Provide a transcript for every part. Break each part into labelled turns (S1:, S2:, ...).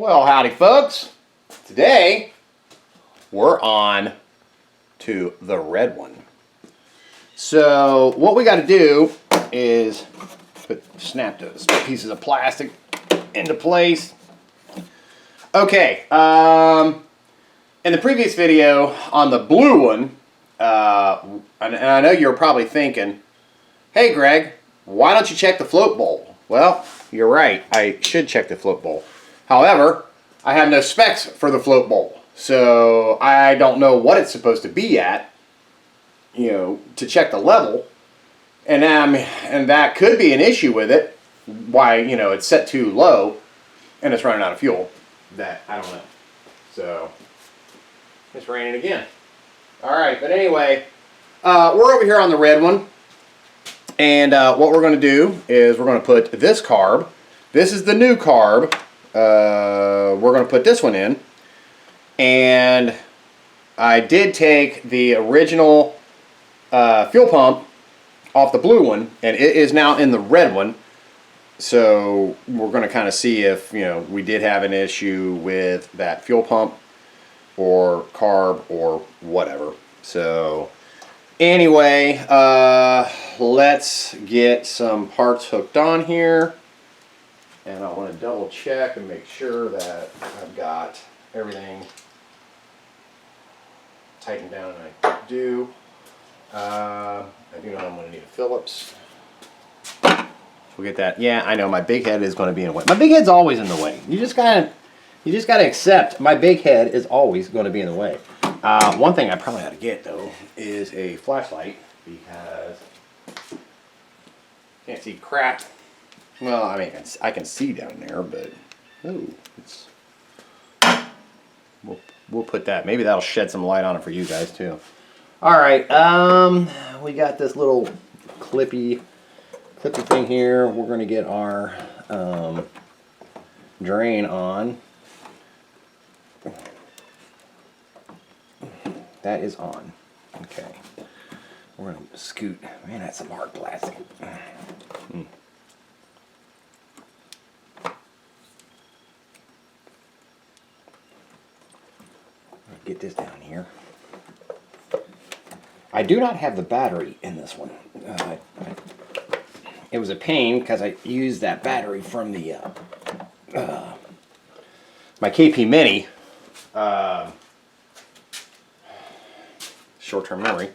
S1: Well, howdy folks. Today we're on to the red one. So what we got to do is snap those pieces of plastic into place. Okay, in the previous video on the blue one, and I know you're probably thinking, hey Greg, why don't you check the float bowl? Well, you're right, I should check the float bowl. However, I have no specs for the float bowl, so I don't know what it's supposed to be at, to check the level, and that could be an issue with it. Why, it's set too low, and it's running out of fuel. That I don't know. So it's raining again. All right, but anyway, we're over here on the red one, and what we're going to do is we're going to put this carb. This is the new carb. We're going to put this one in, and I did take the original fuel pump off the blue one, and it is now in the red one. So we're going to kind of see if we did have an issue with that fuel pump or carb or whatever. So anyway, let's get some parts hooked on here. And I want to double check and make sure that I've got everything tightened down, and I do. I do know I'm going to need a Phillips. We'll get that. Yeah, I know my big head is going to be in the way. My big head's always in the way. You just gotta accept my big head is always going to be in the way. One thing I probably ought to get though is a flashlight, because can't see crap. Well, I mean, I can see down there, but we'll put that. Maybe that'll shed some light on it for you guys too. All right, we got this little clippy thing here. We're going to get our drain on. That is on. Okay. We're going to scoot. Man, that's some hard plastic. Get this down here. I do not have the battery in this one. It was a pain because I used that battery from the my KP Mini short-term memory.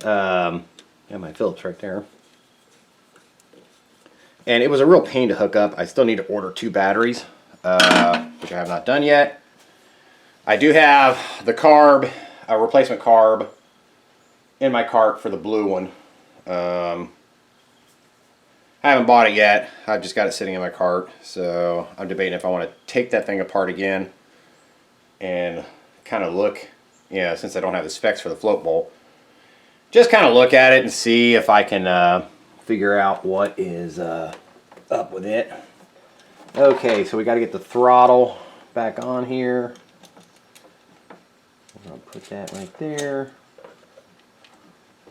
S1: Yeah, my Phillips right there. And it was a real pain to hook up. I still need to order 2 batteries, which I have not done yet. I do have the carb, a replacement carb, in my cart for the blue one. I haven't bought it yet. I've just got it sitting in my cart, so I'm debating if I want to take that thing apart again and kind of look, since I don't have the specs for the float bowl, just kind of look at it and see if I can figure out what is up with it. Okay, so we got to get the throttle back on here. We're going to put that right there.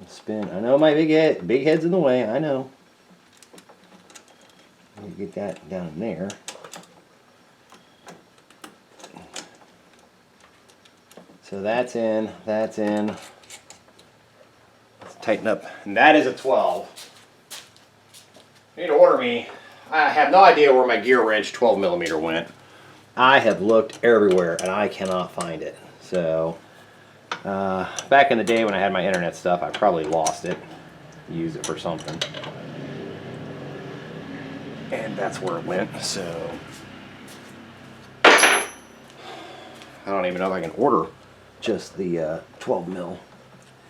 S1: Spin. I know my big head's in the way, I know. Let me get that down in there. So that's in, Let's tighten up. And that is a 12. You need to order me. I have no idea where my gear wrench 12mm went. I have looked everywhere and I cannot find it. So back in the day when I had my internet stuff, I probably lost it. Used it for something. And that's where it went, so I don't even know if I can order just the 12mm.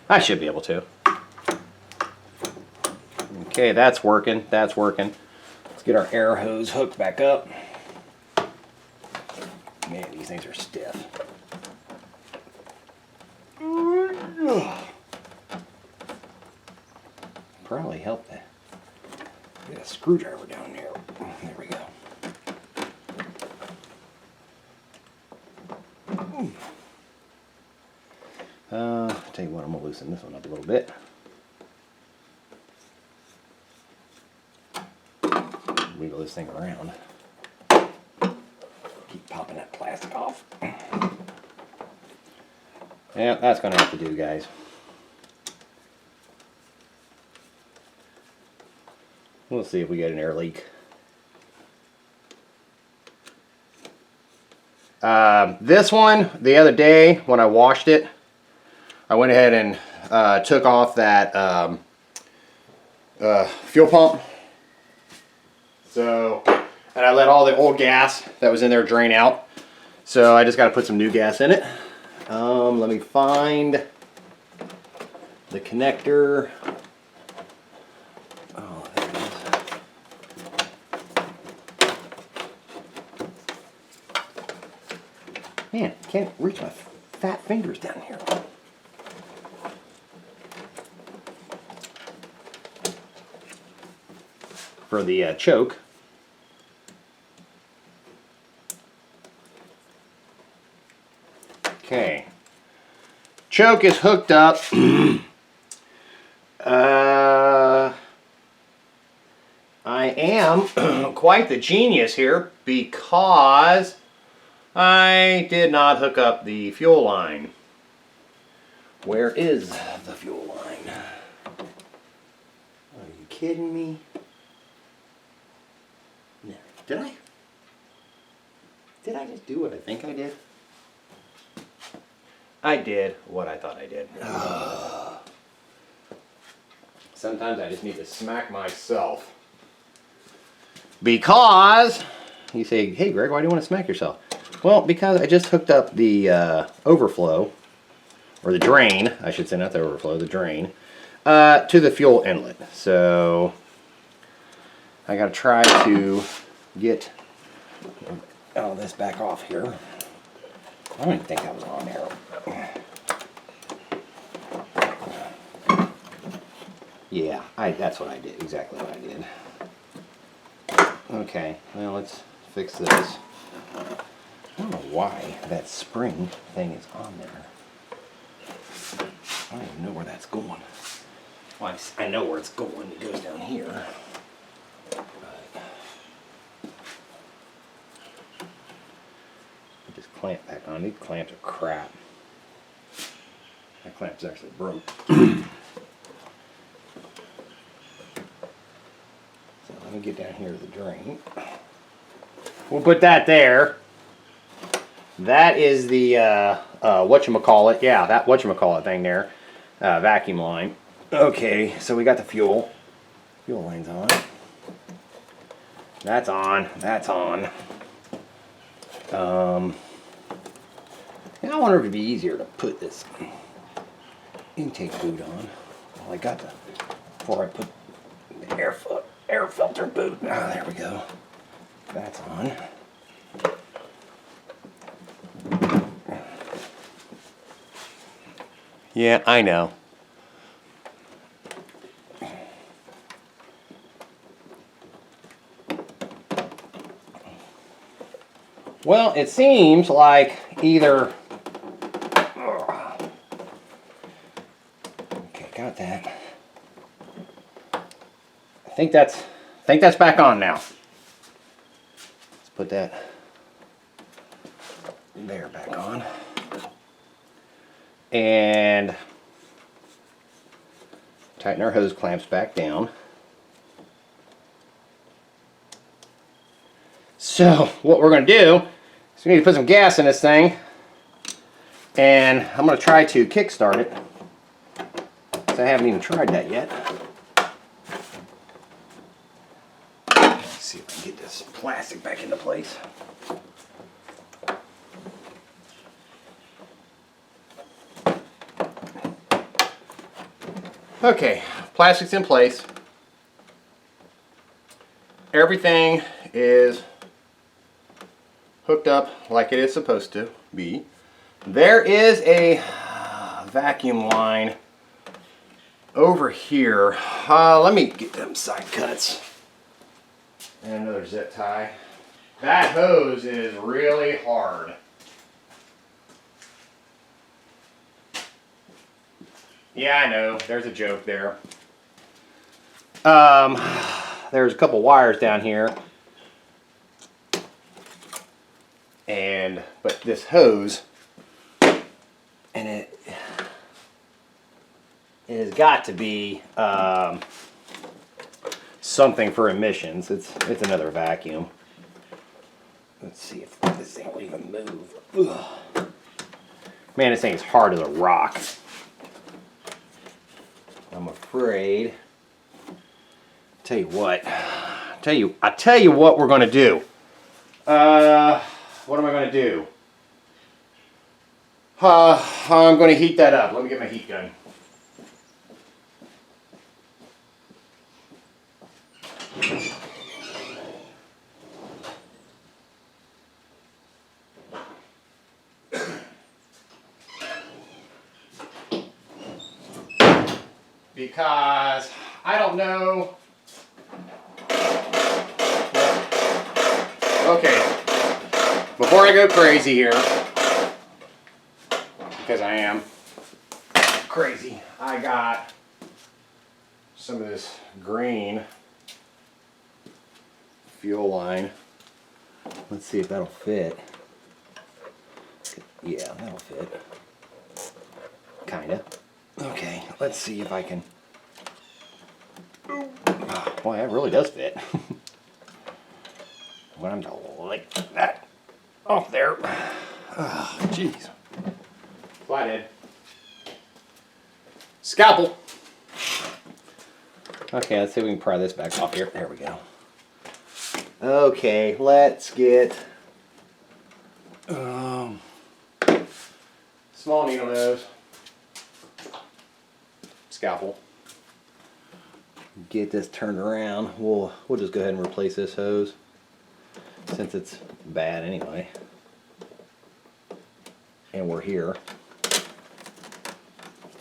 S1: I should be able to. Okay, that's working. Let's get our air hose hooked back up. Man, these things are stiff. Probably help that. Get a screwdriver down there. There we go. I'll tell you what, I'm going to loosen this one up a little bit. Wiggle this thing around. keep popping that plastic off. Yeah, that's going to have to do, guys. We'll see if we get an air leak. This one, the other day when I washed it, I went ahead and took off that fuel pump. So, and I let all the old gas that was in there drain out. So I just got to put some new gas in it. Let me find the connector. Oh, there it is. Man, can't reach my fat fingers down here. For the choke. Okay. Choke is hooked up. I am quite the genius here because I did not hook up the fuel line. Where is the fuel line? Are you kidding me? No. Did I? Did I just do what I think I did? I did what I thought I did. Sometimes I just need to smack myself. Because, you say, hey Greg, why do you want to smack yourself? Well, because I just hooked up the overflow, or the drain, I should say, not the overflow, the drain, to the fuel inlet. So, I gotta try to get all this back off here. I don't even think I was on there. Yeah, that's what I did, exactly what I did. Okay, well let's fix this. I don't know why that spring thing is on there. I don't even know where that's going. Well, I know where it's going, it goes down here. Just clamp back on. These clamps are crap. That clamp's actually broke. So let me get down here to the drain. We'll put that there. That is the whatchamacallit. Yeah, that whatchamacallit thing there. Vacuum line. Okay, so we got the fuel. Fuel line's on. That's on. That's on. And I wonder if it'd be easier to put this intake boot on. Well, I got the, before I put the air filter boot. Ah, there we go. That's on. Yeah, I know. Well, it seems like either... Okay, got that. I think that's back on now. Let's put that there back on. And tighten our hose clamps back down. So what we're going to do is we need to put some gas in this thing, and I'm going to try to kickstart it. So I haven't even tried that yet. Let's see if I can get this plastic back into place. Okay, plastic's in place. Everything is hooked up like it is supposed to be. There is a vacuum line over here. Let me get them side cuts. And another zip tie. That hose is really hard. Yeah, I know. There's a joke there. There's a couple wires down here. But this hose, and it has got to be something for emissions. It's another vacuum. Let's see if this thing will even move. Ugh. Man, this thing is hard as a rock. I'm afraid. Tell you what. I tell you what we're gonna do. What am I gonna do? I'm gonna heat that up. Let me get my heat gun. Because I don't know. Okay, before I go crazy here, because I am crazy, I got some of this green fuel line. Let's see if that'll fit. Yeah, that'll fit. Kinda. Okay, let's see if I can. Boy, that really does fit. When I'm to lick that off there. Oh, jeez. Flathead. Scalpel. Okay, let's see if we can pry this back off here. There we go. Okay, let's get small needle nose. Scalpel. Get this turned around. We'll just go ahead and replace this hose since it's bad anyway. And we're here.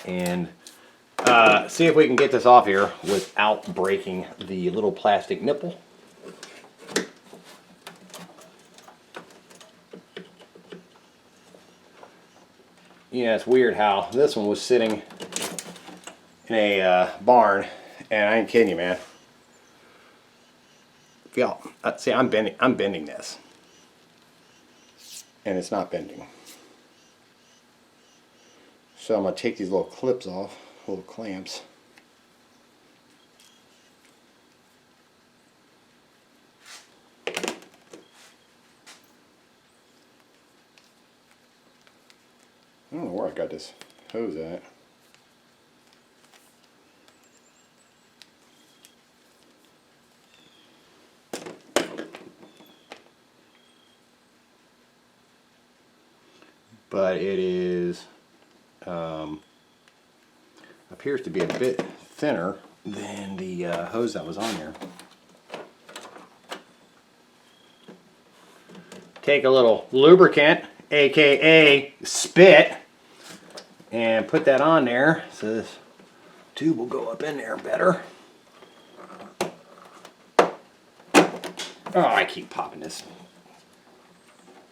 S1: And see if we can get this off here without breaking the little plastic nipple. Yeah, it's weird how this one was sitting in a barn, and I ain't kidding you, man. Feel, see, I'm bending this, and it's not bending. So I'm gonna take these little clips off, little clamps. I don't know where I got this hose at. But it is appears to be a bit thinner than the hose that was on there. Take a little lubricant, aka spit, and put that on there so this tube will go up in there better. Oh, I keep popping this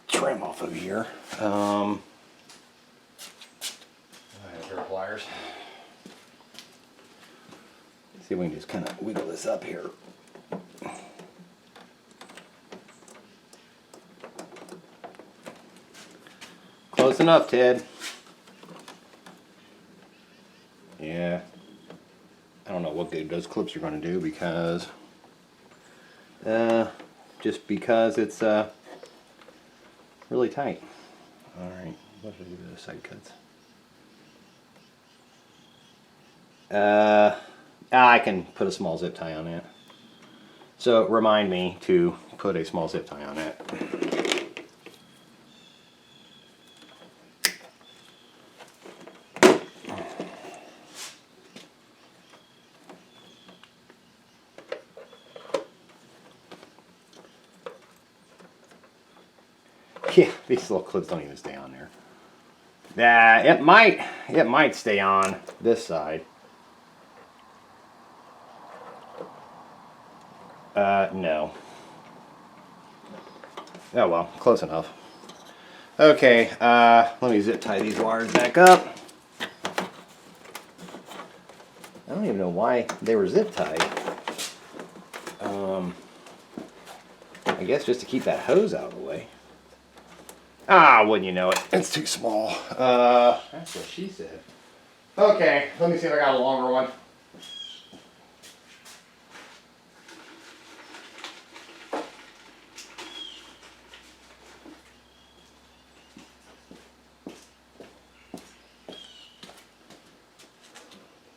S1: trim off of here. I have a pair of pliers. See if we can just kind of wiggle this up here. Close enough, Ted. Yeah. I don't know what good those clips are going to do because just because it's really tight. Alright, what should I do with those side cuts? I can put a small zip tie on that. So remind me to put a small zip tie on that. Yeah, these little clips don't even stay on there. It might stay on this side. No. Oh well, close enough. Okay, let me zip tie these wires back up. I don't even know why they were zip tied. I guess just to keep that hose out of the way. Ah, wouldn't you know it? It's too small. That's what she said. Okay, let me see if I got a longer one.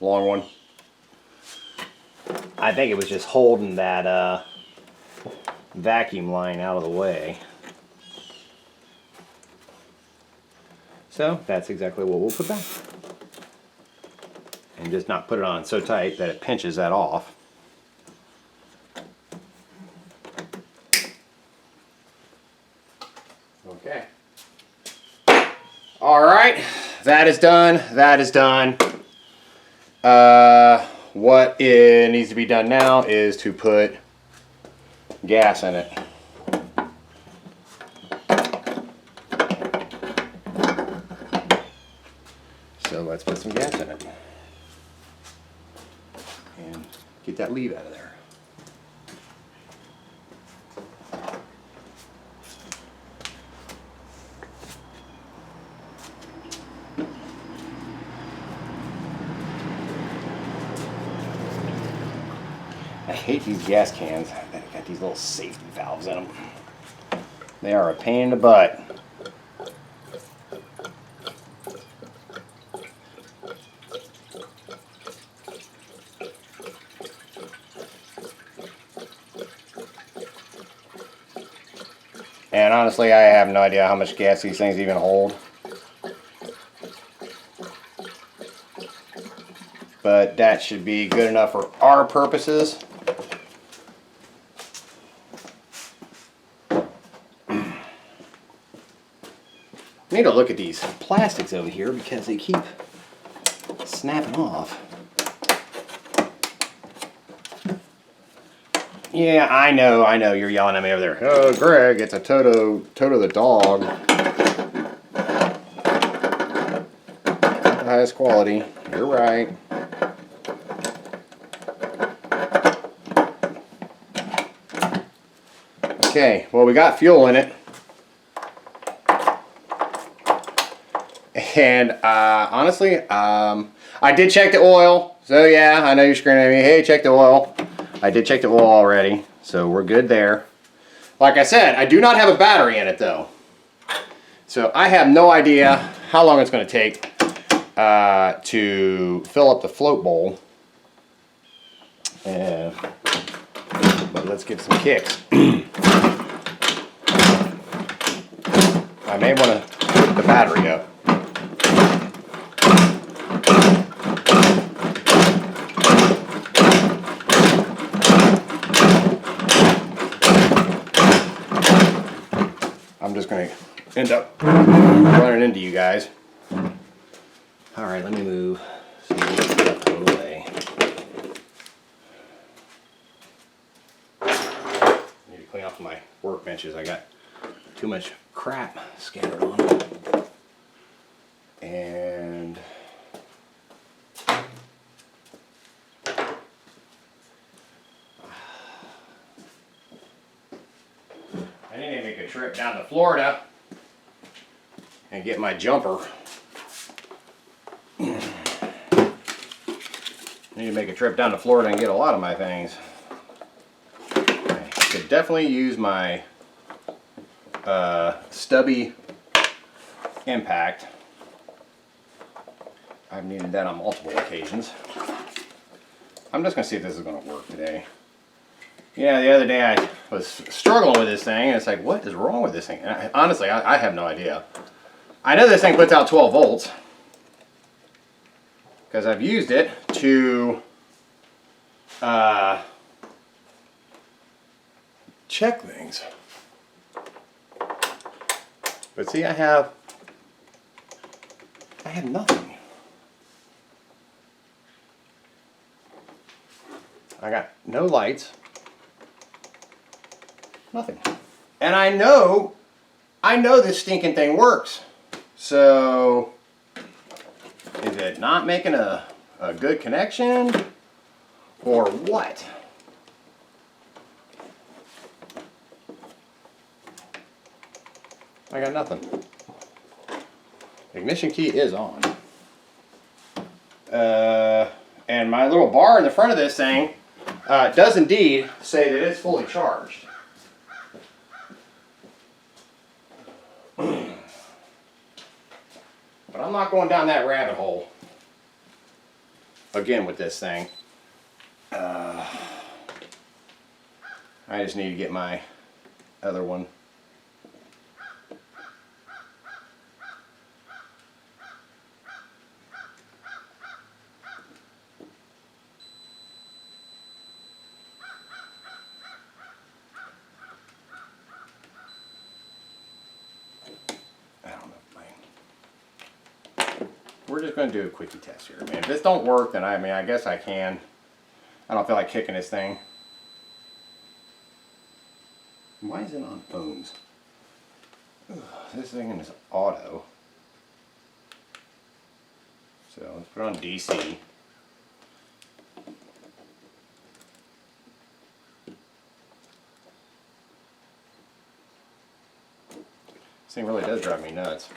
S1: Long one. I think it was just holding that vacuum line out of the way. So that's exactly what we'll put back. And just not put it on so tight that it pinches that off. Okay. All right, that is done. That is done. What needs to be done now is to put gas in it. So let's put some gas in it and get that lead out of there. I hate these gas cans. They've got these little safety valves in them. They are a pain in the butt. And honestly, I have no idea how much gas these things even hold. But that should be good enough for our purposes. I need to look at these plastics over here because they keep snapping off. Yeah, I know, you're yelling at me over there. Oh, Greg, it's a Toto the dog. Not the highest quality. You're right. Okay, well, we got fuel in it. And honestly, I did check the oil. So yeah, I know you're screaming at me, hey, check the oil. I did check the oil already, so we're good there. Like I said, I do not have a battery in it though. So I have no idea how long it's going to take to fill up the float bowl. But let's get some kicks. I may want to put the battery up. I'm just going to end up running into you guys. All right, let me move some of this stuff out of the way. I need to clean off my workbenches. I got too much crap scattered on them. And I need to make a trip down to Florida and get my jumper. I need to make a trip down to Florida and get a lot of my things. I could definitely use my stubby impact. I've needed that on multiple occasions. I'm just going to see if this is going to work today. Yeah, the other day I was struggling with this thing, and it's like, what is wrong with this thing? And honestly, I have no idea. I know this thing puts out 12 volts because I've used it to check things. But see, I have nothing. I got no lights. Nothing. And I know this stinking thing works. So, is it not making a good connection? Or what? I got nothing. Ignition key is on. And my little bar in the front of this thing does indeed say that it's fully charged. But I'm not going down that rabbit hole again with this thing. I just need to get my other one. We're just going to do a quickie test here, man. If this don't work, then I guess I can. I don't feel like kicking this thing. Why is it on ohms? Ugh, this thing is auto. So let's put it on DC. This thing really does drive me nuts.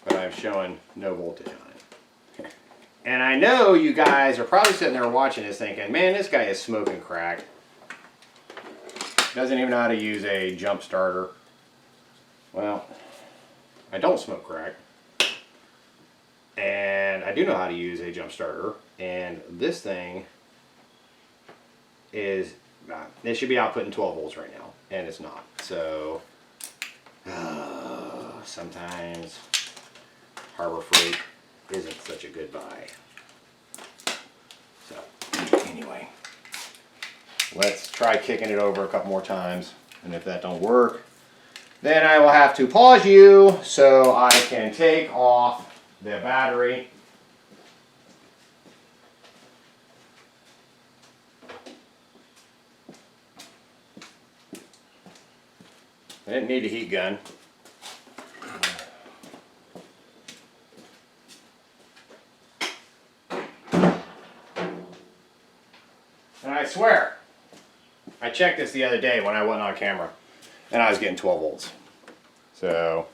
S1: But I'm showing no voltage on it. And I know you guys are probably sitting there watching this thinking, man, this guy is smoking crack. Doesn't even know how to use a jump starter. Well, I don't smoke crack. And I do know how to use a jump starter. And this thing is, it should be outputting 12 volts right now. And it's not. So, sometimes Harbor Freight isn't such a good buy. So, anyway, let's try kicking it over a couple more times. And if that don't work, then I will have to pause you so I can take off the battery. I didn't need a heat gun. And I swear, I checked this the other day when I wasn't on camera, and I was getting 12 volts. So,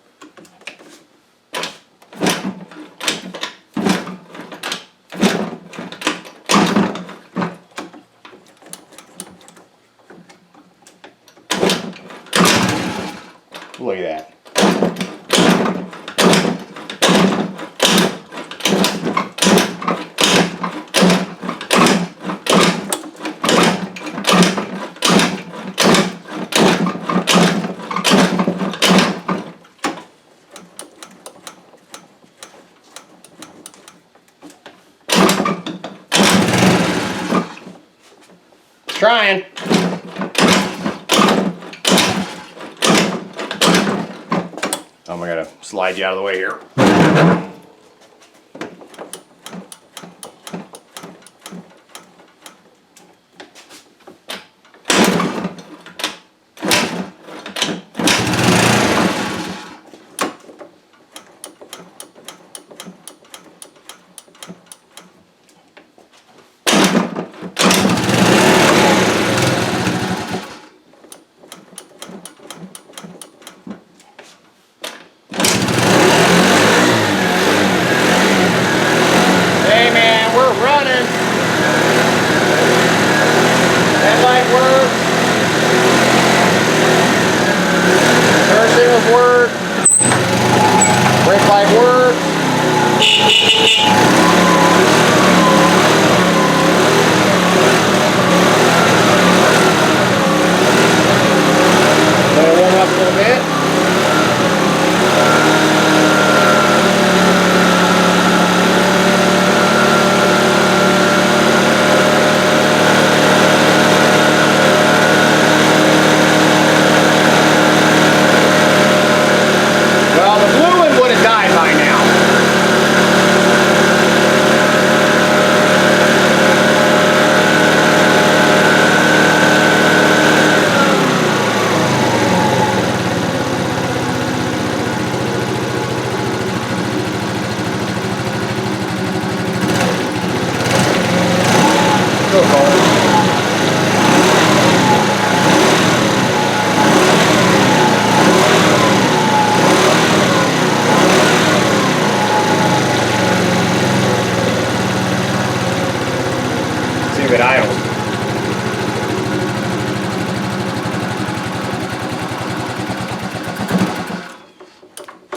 S1: look at that. Trying. I gotta slide you out of the way here.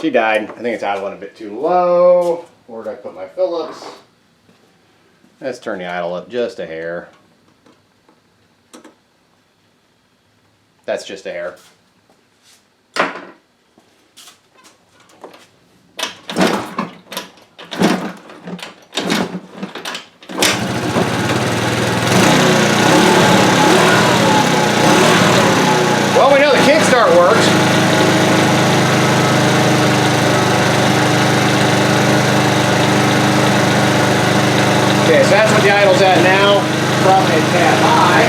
S1: She died. I think it's idling a bit too low. Where did I put my Phillips? Let's turn the idle up just a hair. That's just a hair. Well, we know the kickstart works. Okay, so that's what the idle's at now. Probably a tad high.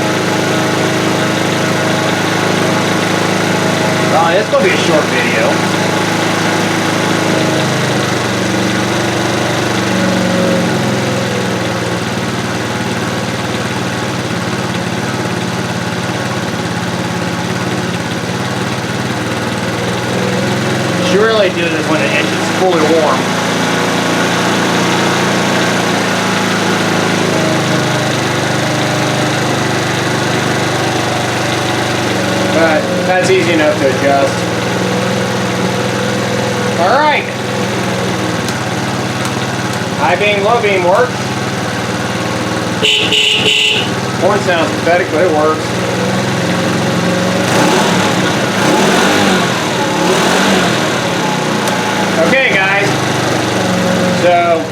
S1: Well, it's going to be a short video. You really do this when the engine's fully warm. But that's easy enough to adjust. All right. High beam, low beam works. Horn sounds pathetic, but it works. Okay, guys. So,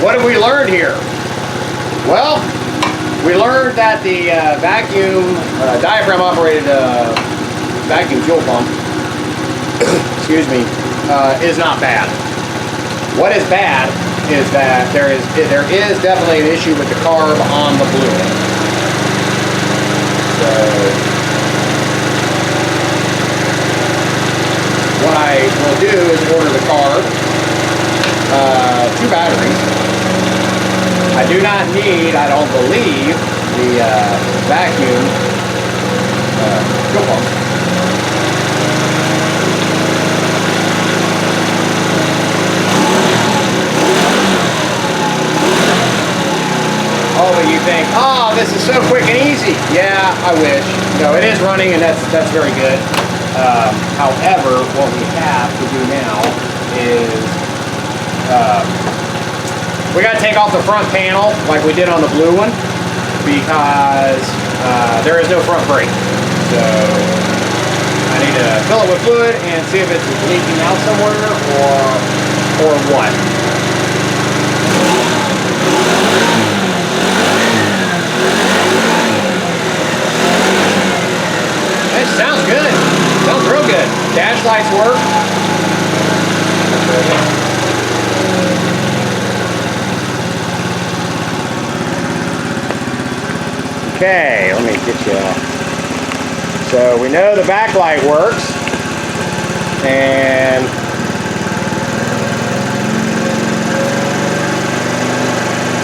S1: what have we learned here? Well, we learned that the vacuum, diaphragm-operated vacuum fuel pump, excuse me, is not bad. What is bad is that there is definitely an issue with the carb on the blue one. So, what I will do is order the carb, 2 batteries. I do not need, I don't believe, the vacuum fuel pump. Oh, but you think, oh, this is so quick and easy. Yeah, I wish. No, it is running, and that's very good. However, what we have to do now is we got to take off the front panel like we did on the blue one because there is no front brake. So I need to fill it with fluid and see if it's leaking out somewhere or what. It sounds good. Sounds real good. Dash lights work. Okay, let me get you. So we know the backlight works, and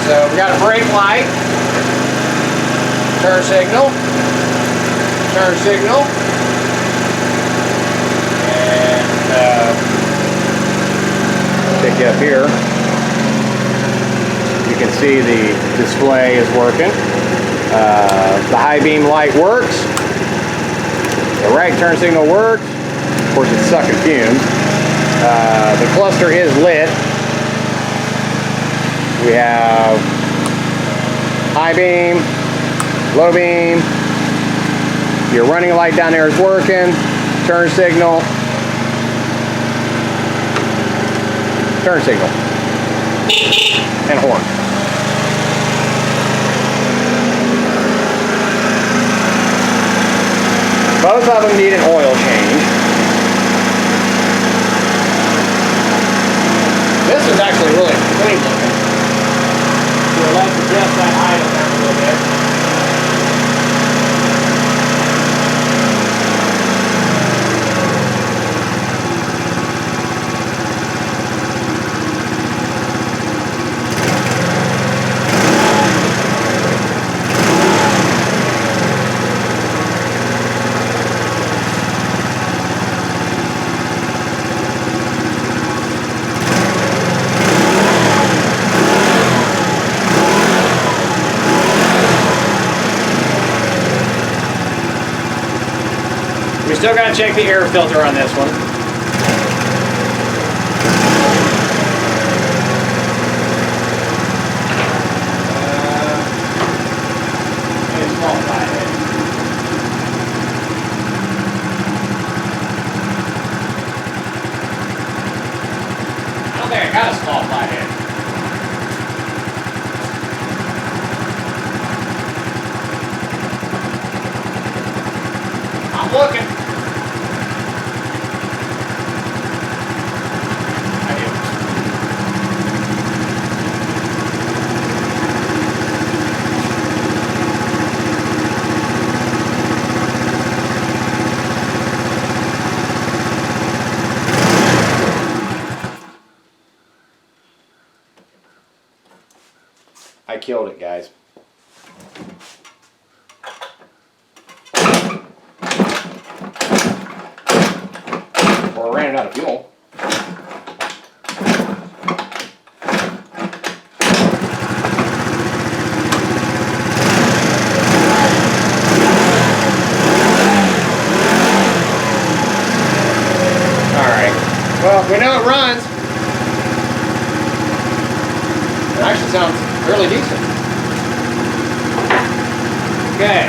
S1: so we got a brake light, turn signal, and take you up here. You can see the display is working. The high beam light works. The right turn signal works. Of course, it's sucking fumes. The cluster is lit. We have high beam, low beam. Your running light down there is working. Turn signal. Turn signal. And horn. Both of them need an oil change. This is actually really clean looking. So let's adjust that height there a little bit. We still got to check the air filter on this one. I'm looking. I do. I killed it, guys. Or ran out of fuel. Alright. Well, we know it runs. It actually sounds fairly decent. Okay.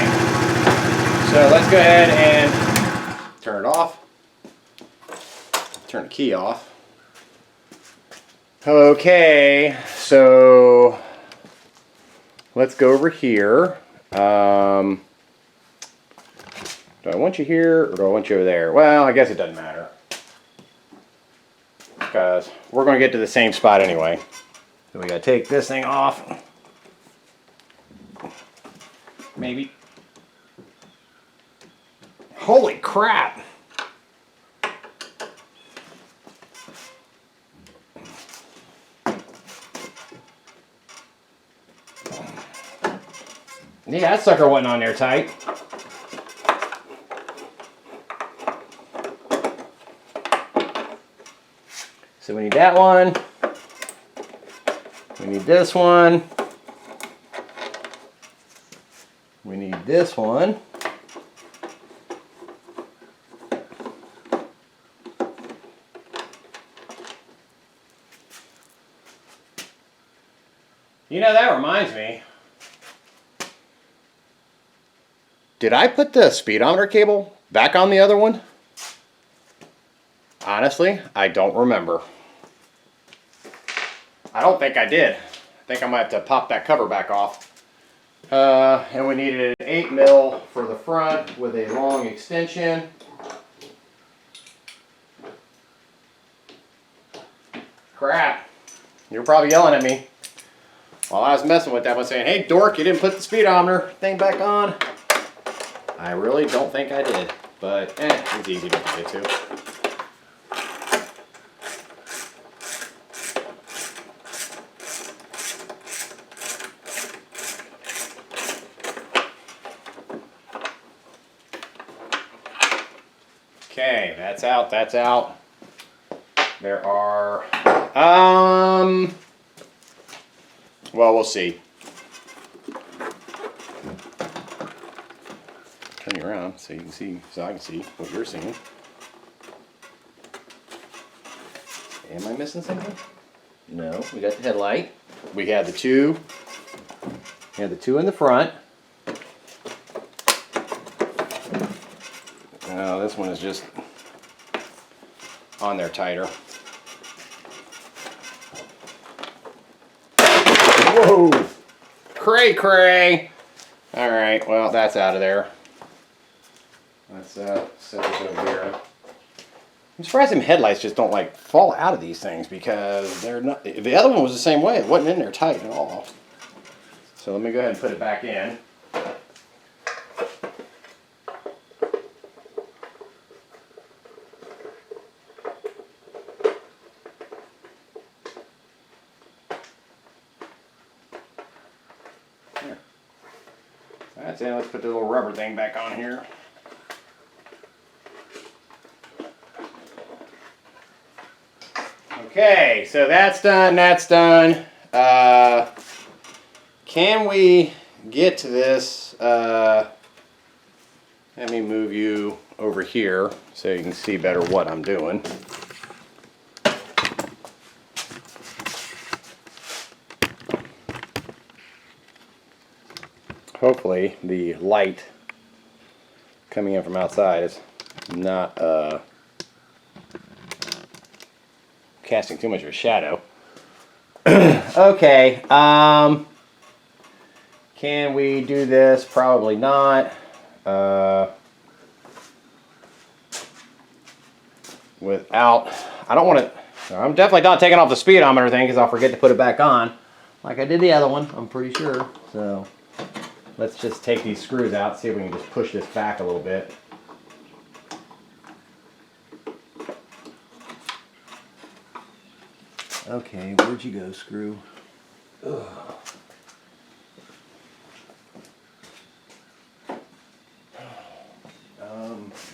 S1: So let's go ahead and turn it off. Turn the key off. Okay, so let's go over here. Do I want you here or do I want you over there? Well, I guess it doesn't matter, because we're going to get to the same spot anyway. So we got to take this thing off. Maybe. Holy crap! Yeah, that sucker wasn't on there tight. So we need that one. We need this one. We need this one. You know, that reminds me. Did I put the speedometer cable back on the other one? Honestly, I don't remember. I don't think I did. I think I might have to pop that cover back off. And we needed an 8mm for the front with a long extension. Crap. You're probably yelling at me while I was messing with that one, saying, hey dork, you didn't put the speedometer thing back on. I really don't think I did, but it's easy to get to. Okay, that's out, that's out. There are, well, we'll see. Turn you around so you can see, so I can see what you're seeing. Am I missing something? No, we got the headlight. We had the two. We had the two in the front. Oh, this one is just on there tighter. Whoa! Cray cray! Alright, well, that's out of there. Let's set this over here. I'm surprised them headlights just don't like fall out of these things, because they're not. The other one was the same way. It wasn't in there tight at all. So let me go ahead and put it back in. There. That's it. Let's put the little rubber thing back on here. Okay, so that's done, that's done. Can we get to this? Let me move you over here so you can see better what I'm doing. Hopefully the light coming in from outside is not casting too much of a shadow. Okay, can we do this? Probably not. without, I don't want to, I'm definitely not taking off the speedometer thing because I'll forget to put it back on like I did the other one, I'm pretty sure. So let's just take these screws out, see if we can just push this back a little bit. Okay, where'd you go, screw? Ugh.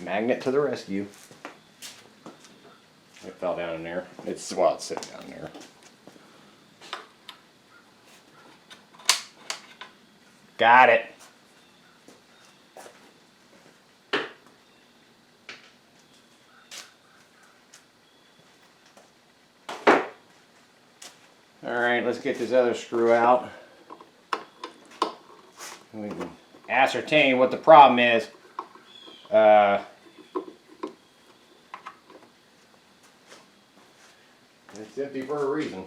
S1: Magnet to the rescue. It fell down in there. It's sitting down there. Got it. All right, let's get this other screw out. We can ascertain what the problem is. It's empty for a reason.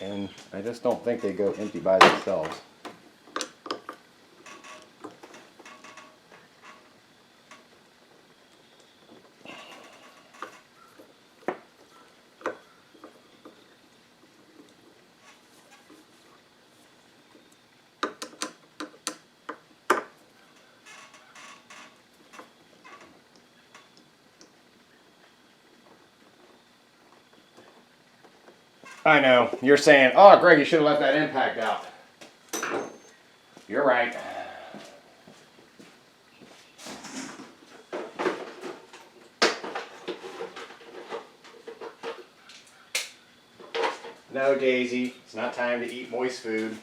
S1: And I just don't think they go empty by themselves. I know. You're saying, oh, Greg, you should have left that impact out. You're right. No, Daisy. It's not time to eat moist food.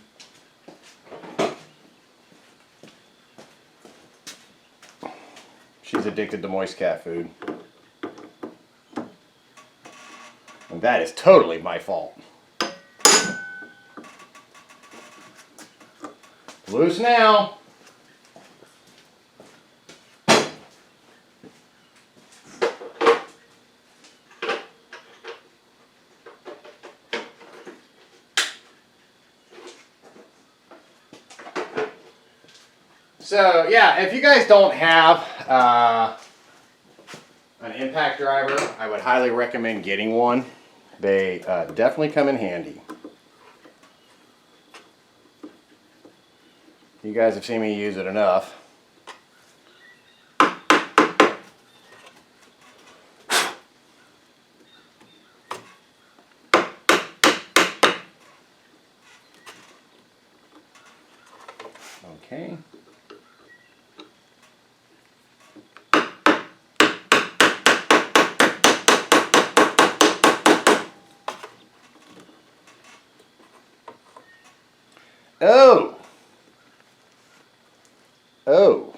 S1: She's addicted to moist cat food. And that is totally my fault. Loose now. So yeah, if you guys don't have an impact driver, I would highly recommend getting one. They definitely come in handy. You guys have seen me use it enough. Okay. Oh! Oh!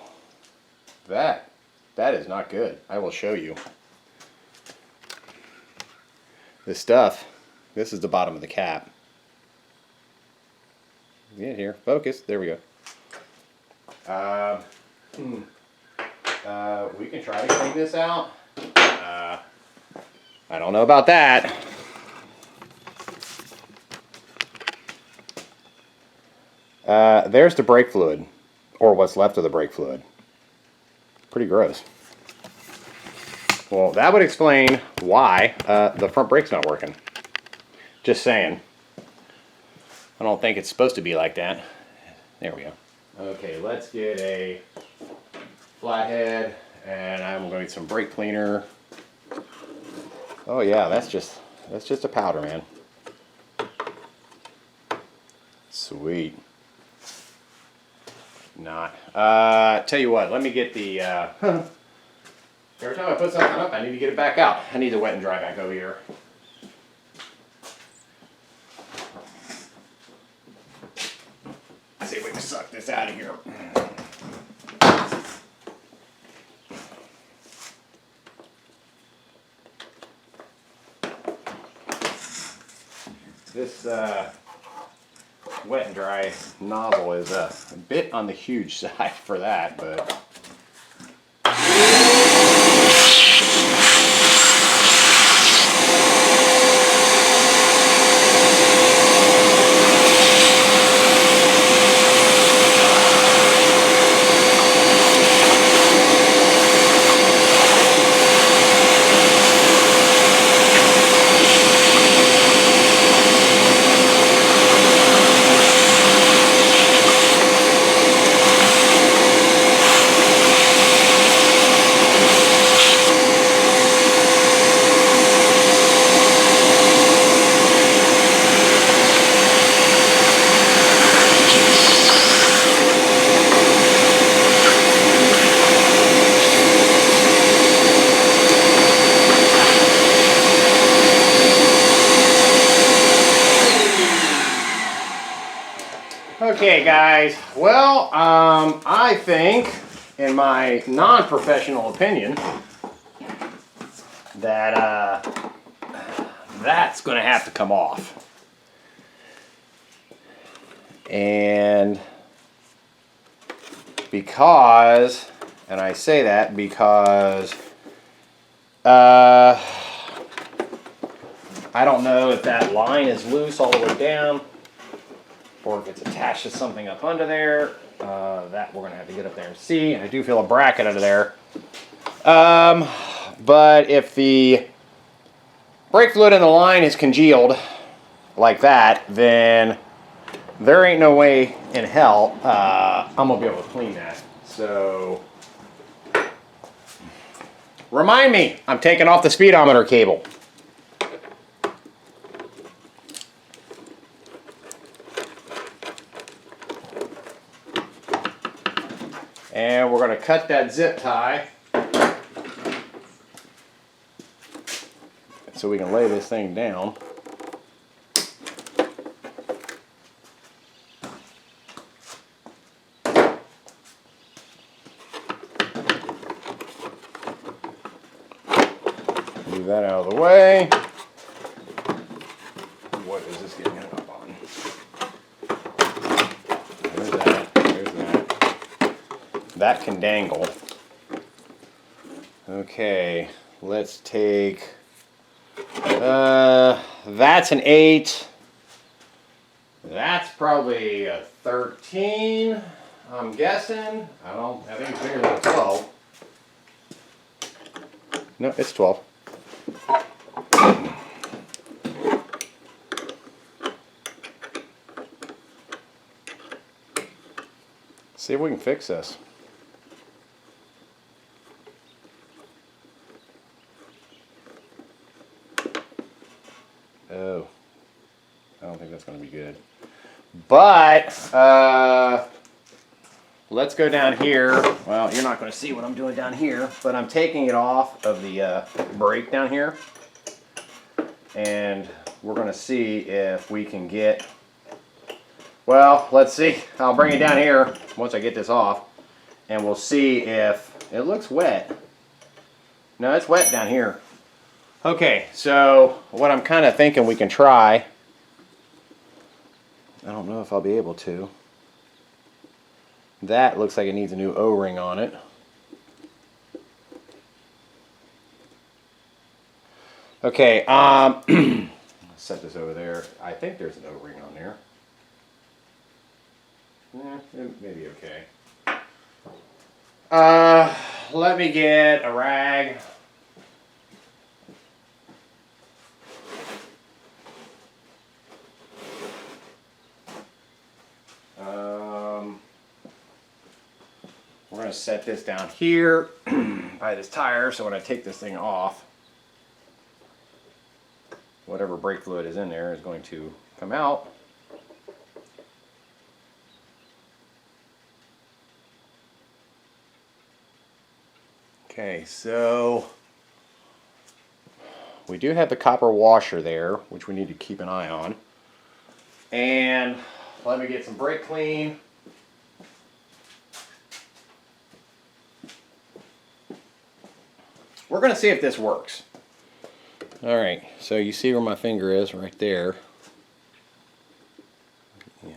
S1: That is not good. I will show you. This stuff, this is the bottom of the cap. Get here, focus, there we go. We can try to clean this out. I don't know about that. There's the brake fluid, or what's left of the brake fluid. Pretty gross. Well, that would explain why the front brake's not working. Just saying. I don't think it's supposed to be like that. There we go. Okay, let's get a flathead, and I'm going to get some brake cleaner. Oh yeah, that's just a powder, man. Sweet. Not. Tell you what, let me get the, every time I put something up, I need to get it back out. I need the wet and dry back over here. Let's see if we can suck this out of here. This, wet and dry nozzle is a bit on the huge side for that, but Okay, guys. Well, I think, in my non-professional opinion, that that's going to have to come off. And because, and I say that because I don't know if that line is loose all the way down or if it's attached to something up under there. That we're going to have to get up there and see. I do feel a bracket under there. But if the brake fluid in the line is congealed like that, then there ain't no way in hell I'm going to be able to clean that. So, remind me, I'm taking off the speedometer cable. And we're going to cut that zip tie so we can lay this thing down. Move that out of the way. What is this getting hung up on? There's that. There's that. That can dangle. Okay, let's take. That's an 8. That's probably a 13. I'm guessing. I think it's bigger than a 12. No, it's 12. See if we can fix this. Oh, I don't think that's going to be good. But let's go down here. Well, you're not going to see what I'm doing down here, but I'm taking it off of the brake down here. And we're going to see if we can get, well, let's see. I'll bring it down here once I get this off, and we'll see if it looks wet. No, it's wet down here. Okay, so what I'm kind of thinking we can try, I don't know if I'll be able to. That looks like it needs a new O-ring on it. Okay, let's set this over there. I think there's an O-ring on there. It may be okay. Let me get a rag. We're going to set this down here by this tire, so when I take this thing off, whatever brake fluid is in there is going to come out. Okay, so we do have the copper washer there, which we need to keep an eye on. And let me get some brake clean. We're going to see if this works. All right, so you see where my finger is right there. Yeah.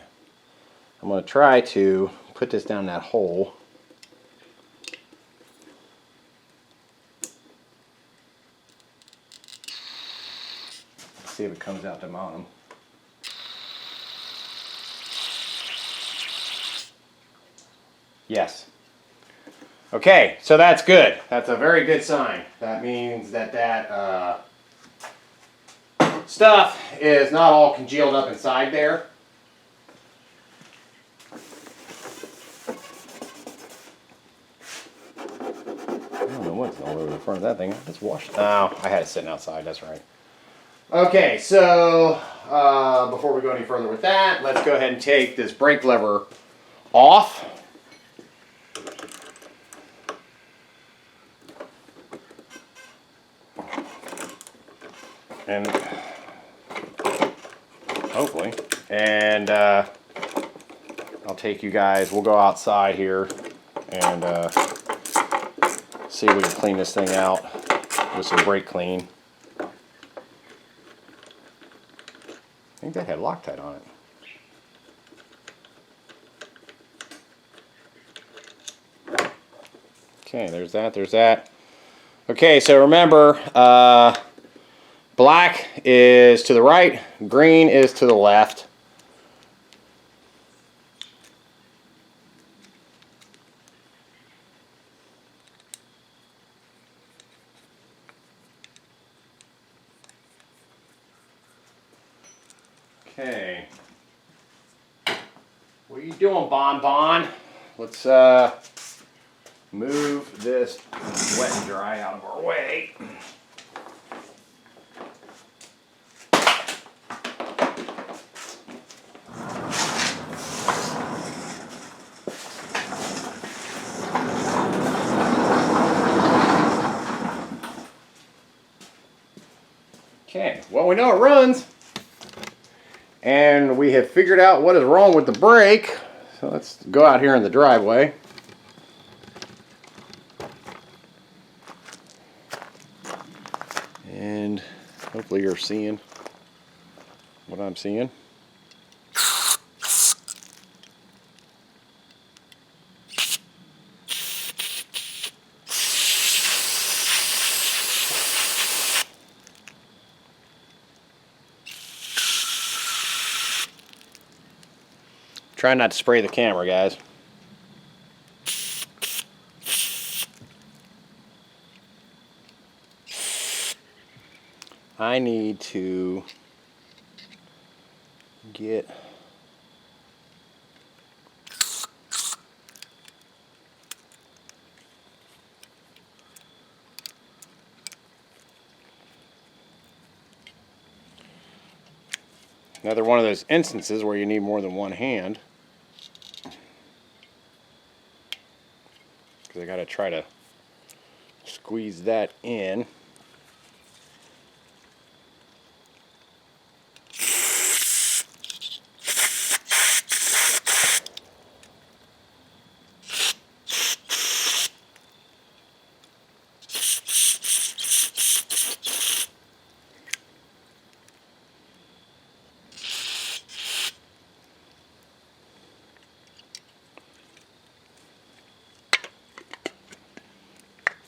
S1: I'm going to try to put this down that hole. See if it comes out the bottom. Yes. Okay, so that's good. That's a very good sign. That means that that stuff is not all congealed up inside there. I don't know what's all over the front of that thing. Let's wash it. Oh, I had it sitting outside. That's right. Okay, so before we go any further with that, let's go ahead and take this brake lever off. And hopefully, and take you guys, we'll go outside here and see if we can clean this thing out with some brake clean. I think that had Loctite on it. Okay, there's that, there's that. Okay, so remember, black is to the right, green is to the left. Okay. What are you doing, Bon Bon? Let's move this wet and dry out of our way. Okay, well, we know it runs. And we have figured out what is wrong with the brake. So let's go out here in the driveway. And hopefully you're seeing what I'm seeing. Try not to spray the camera, guys. I need to get another one of those instances where you need more than one hand. Because I got to try to squeeze that in.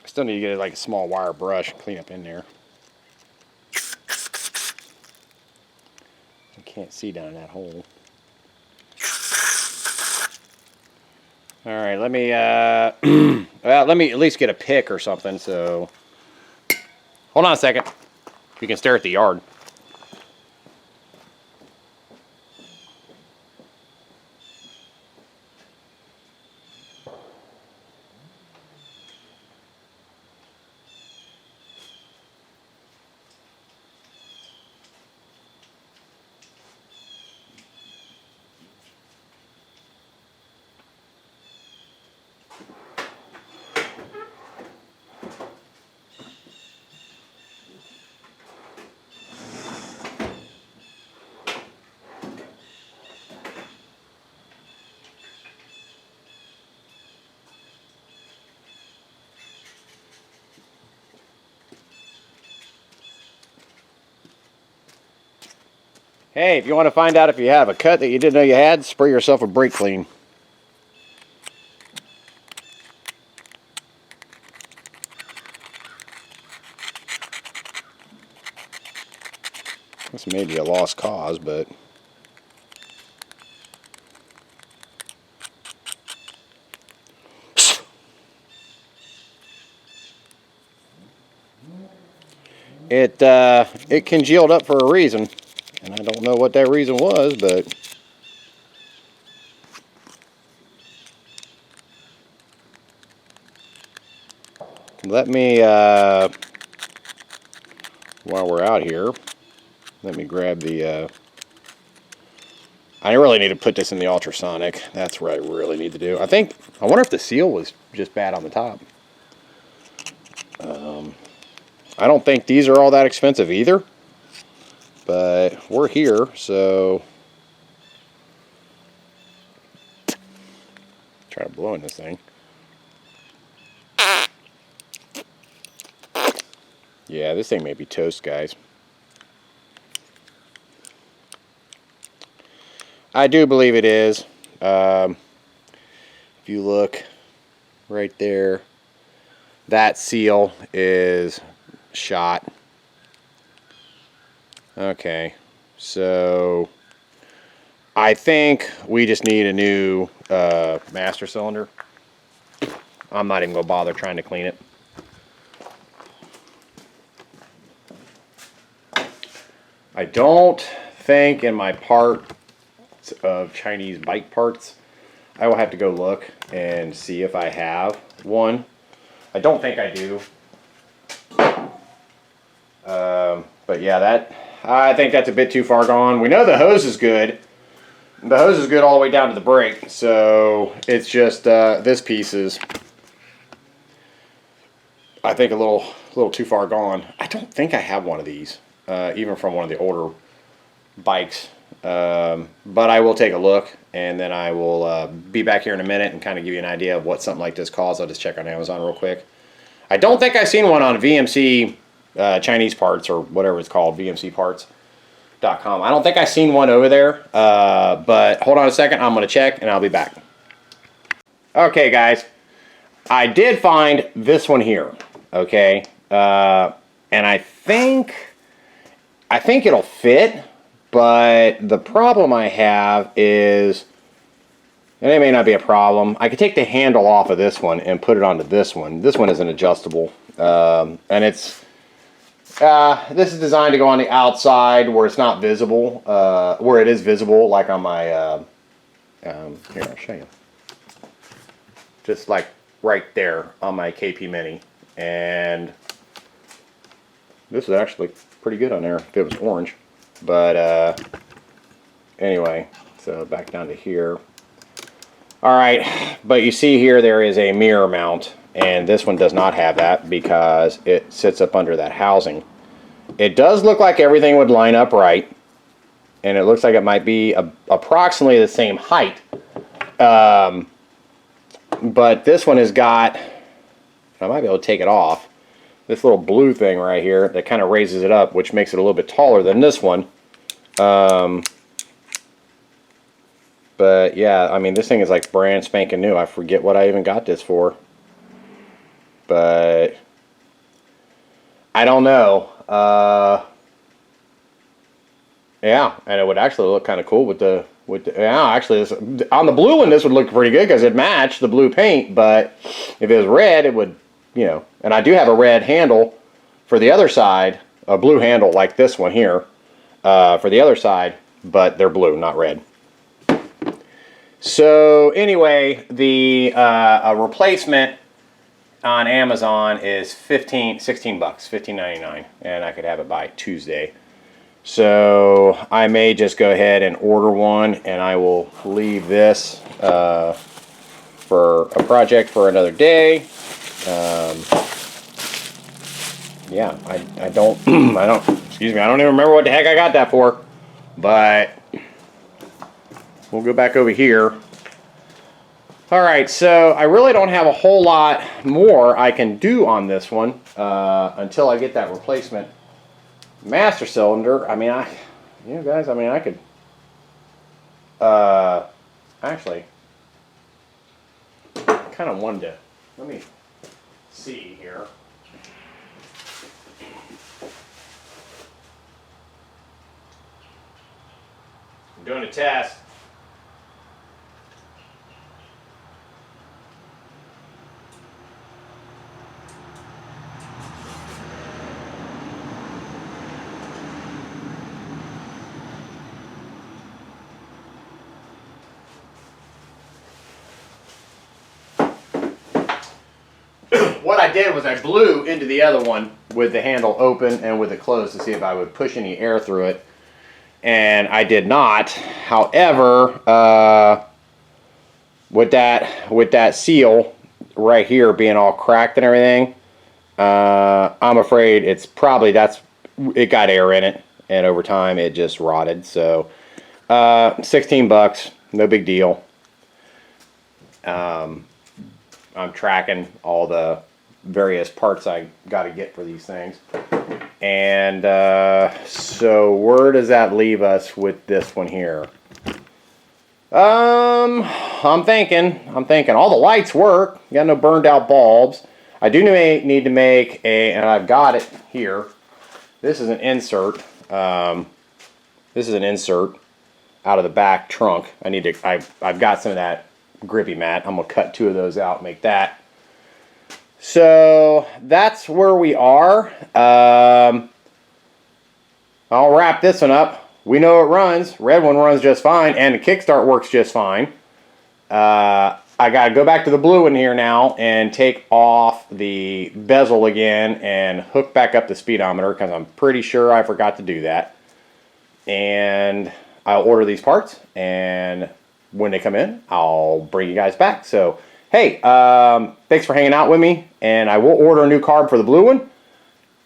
S1: Still need to get like a small wire brush and clean up in there. I can't see down in that hole. All right, let me well, let me at least get a pick or something. So hold on a second. You can stare at the yard. Hey, if you want to find out if you have a cut that you didn't know you had, spray yourself with brake clean. This may be a lost cause, but it congealed up for a reason, and I don't know what that reason was, but let me while we're out here, let me grab the I really need to put this in the ultrasonic. That's what I really need to do. I wonder if the seal was just bad on the top. I don't think these are all that expensive either, but we're here, so Try to blow in this thing. Yeah, this thing may be toast, guys. I do believe it is. If you look right there, that seal is shot. Okay, so I think we just need a new master cylinder. I'm not even going to bother trying to clean it. I don't think in my part of Chinese bike parts, I will have to go look and see if I have one. I don't think I do. But yeah, I think that's a bit too far gone. We know the hose is good. The hose is good all the way down to the brake, so it's just this piece is, I think, a little too far gone. I don't think I have one of these, even from one of the older bikes. But I will take a look, and then I will be back here in a minute and kind of give you an idea of what something like this costs. I'll just check on Amazon real quick. I don't think I've seen one on VMC Chinese parts, or whatever it's called, VMCparts.com. I don't think I've seen one over there, but hold on a second. I'm going to check, and I'll be back. Okay, guys. I did find this one here, okay? And I think it'll fit. But the problem I have is, and it may not be a problem, I could take the handle off of this one and put it onto this one. This one isn't adjustable. And this is designed to go on the outside where it's not visible, where it is visible, like on my, here, I'll show you. Just like right there on my KP Mini. And this is actually pretty good on there if it was orange. But anyway, so back down to here. All right, but you see here there is a mirror mount, and this one does not have that because it sits up under that housing. It does look like everything would line up right, and it looks like it might be approximately the same height. But this one has got, I might be able to take it off, this little blue thing right here that kind of raises it up, which makes it a little bit taller than this one. But yeah, I mean, this thing is like brand spanking new. I forget what I even got this for. But I don't know. Yeah, and it would actually look kind of cool with the yeah, actually on the blue one this would look pretty good because it matched the blue paint, but if it was red it would, you know, and I do have a red handle for the other side, a blue handle like this one here, for the other side, but they're blue, not red. So anyway, the a replacement on Amazon is $16, $15.99, and I could have it by Tuesday. So I may just go ahead and order one, and I will leave this for a project for another day. Yeah, I don't excuse me, I don't even remember what the heck I got that for, but we'll go back over here. All right, so I really don't have a whole lot more I can do on this one until I get that replacement master cylinder. I mean, you know, guys, I mean, I could actually kind of wanted to, let me see here. I'm doing a test. What I did was I blew into the other one with the handle open and with it closed to see if I would push any air through it, and I did not. However, with that seal right here being all cracked and everything, I'm afraid it's probably it got air in it, and over time it just rotted. So $16, no big deal. I'm tracking all the various parts I got to get for these things. And so where does that leave us with this one here? I'm thinking all the lights work. Got no burned out bulbs. I do need to make and I've got it here. This is an insert. This is an insert out of the back trunk. I've got some of that grippy mat. I'm gonna cut 2 of those out and make that. So that's where we are. I'll wrap this one up. We know it runs. Red one runs just fine, and the kickstart works just fine. I gotta go back to the blue one here now and take off the bezel again and hook back up the speedometer because I'm pretty sure I forgot to do that. And I'll order these parts, and when they come in, I'll bring you guys back. So, hey, thanks for hanging out with me, and I will order a new carb for the blue one.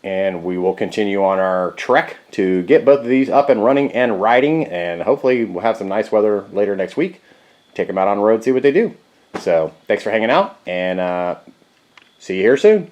S1: And we will continue on our trek to get both of these up and running and riding. And hopefully we'll have some nice weather later next week. Take them out on the road, see what they do. So thanks for hanging out, and see you here soon.